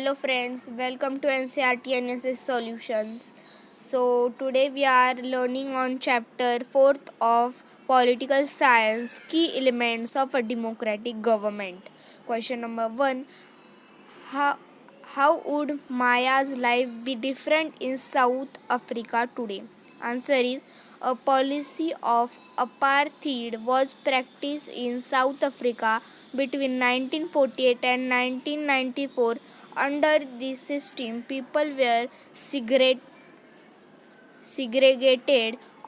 Hello friends, welcome to NCRT NSS Solutions. So today we are learning on chapter 4th of Political Science, Key Elements of a Democratic Government. Question number 1. How, how would Maya's life be different in South Africa today? Answer is a policy of apartheid was practiced in South Africa between 1948 and 1994. Under this system, people were segregated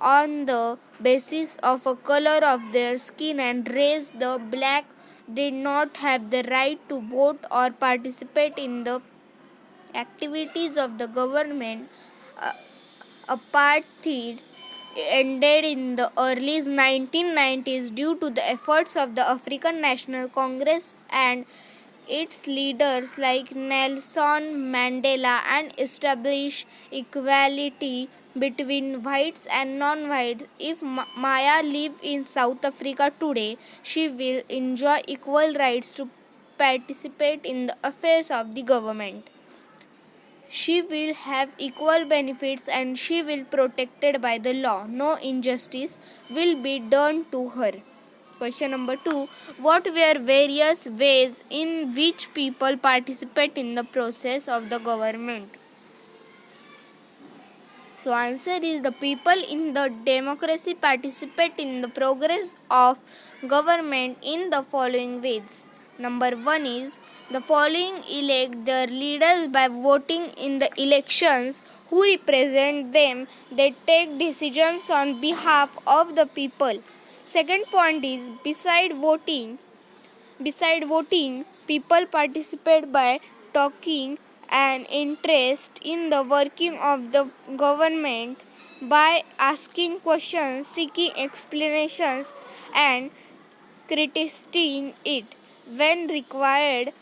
on the basis of a color of their skin and race. The black did not have the right to vote or participate in the activities of the government. Uh, Apartheid ended in the early 1990s due to the efforts of the African National Congress and its leaders like Nelson Mandela and established equality between whites and non-whites. If Maya lives in South Africa today, she will enjoy equal rights to participate in the affairs of the government. She will have equal benefits and she will be protected by the law. No injustice will be done to her. Question number 2. What were various ways in which people participate in the process of the government? So answer is the people in the democracy participate in the progress of government in the following ways. Number 1 is the following elect their leaders by voting in the elections who represent them. They take decisions on behalf of the people. Second point is beside voting, people participate by taking an interest in the working of the government by asking questions, seeking explanations, and criticizing it when required.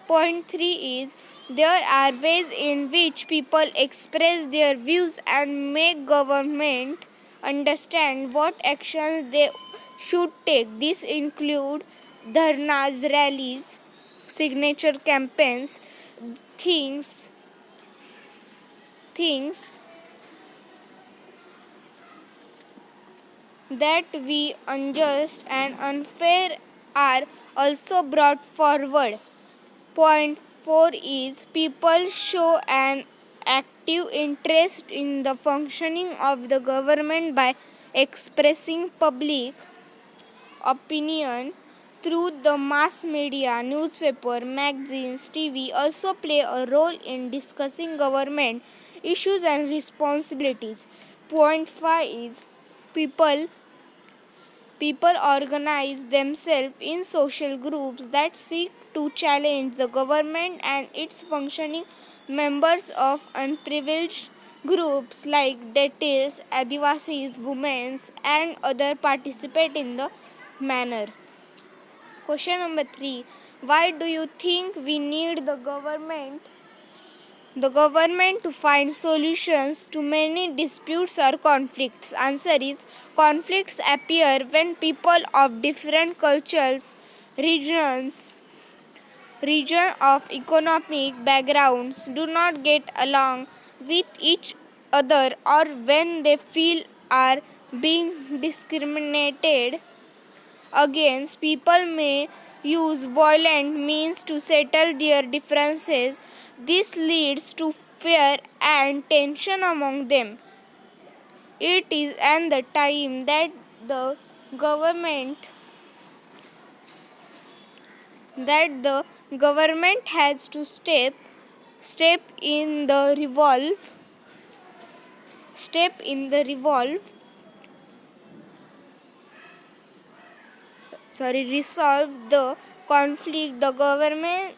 Point 3 is there are ways in which people express their views and make government understand what actions they should take. This include dharnas, rallies, signature campaigns, things that we unjust and unfair are also brought forward. Point 4 is people show an active interest in the functioning of the government by expressing public opinion through the mass media. Newspaper, magazines, TV also play a role in discussing government issues and responsibilities. Point 5 is people People organize themselves in social groups that seek to challenge the government and its functioning. Members of unprivileged groups like Dalits, Adivasis, women, and others participate in the manner. Question number 3. Why do you think we need the government to find solutions to many disputes or conflicts? Answer is conflicts appear when people of different cultures, regions, region of economic backgrounds do not get along with each other or when they feel are being discriminated against. People may use violent means to settle their differences. This leads to fear and tension among them. It is and the time that the government has to step in the resolve the conflict. The government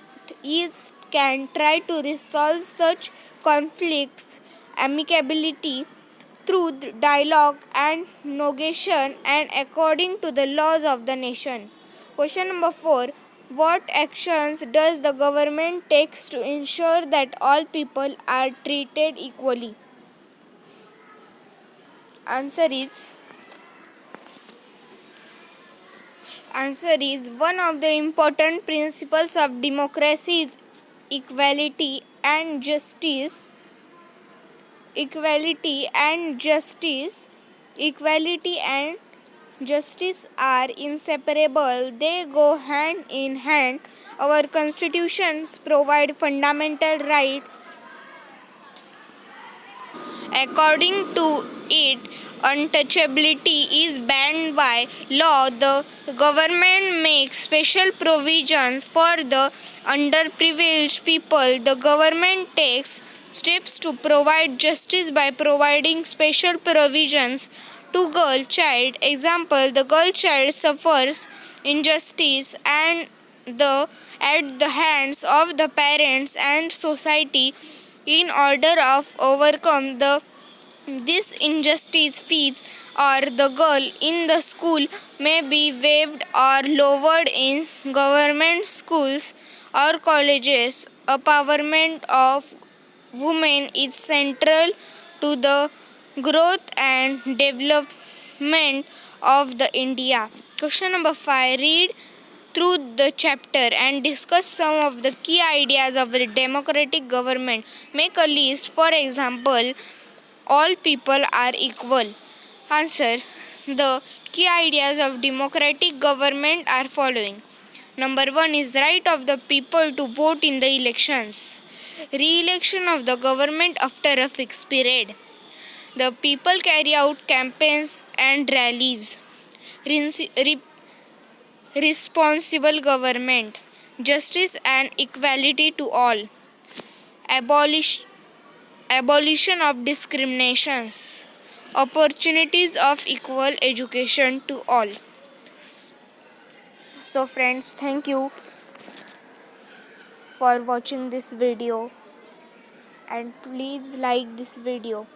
can try to resolve such conflicts amicably through dialogue and negotiation and according to the laws of the nation. Question number 4. What actions does the government takes to ensure that all people are treated equally? Answer is one of the important principles of democracy equality and justice. Equality and justice. Equality and justice are inseparable. They go hand in hand. Our constitutions provide fundamental rights. According to it, untouchability is banned by law. The government makes special provisions for the underprivileged people. The government takes steps to provide justice by providing special provisions to girl child. Example, the girl child suffers injustice and the at the hands of the parents and society. In order of overcome this injustice, fees or the girl in the school may be waived or lowered in government schools or colleges. Empowerment of women is central to the growth and development of the India. Question number 5. Read through the chapter and discuss some of the key ideas of the democratic government. Make a list. For example, all people are equal. Answer. The key ideas of democratic government are following. Number 1 is right of the people to vote in the elections. Re-election of the government after a fixed period. The people carry out campaigns and rallies. Responsible government. Justice and equality to all. Abolition of discriminations. Opportunities of equal education to all. So friends, thank you for watching this video and please like this video.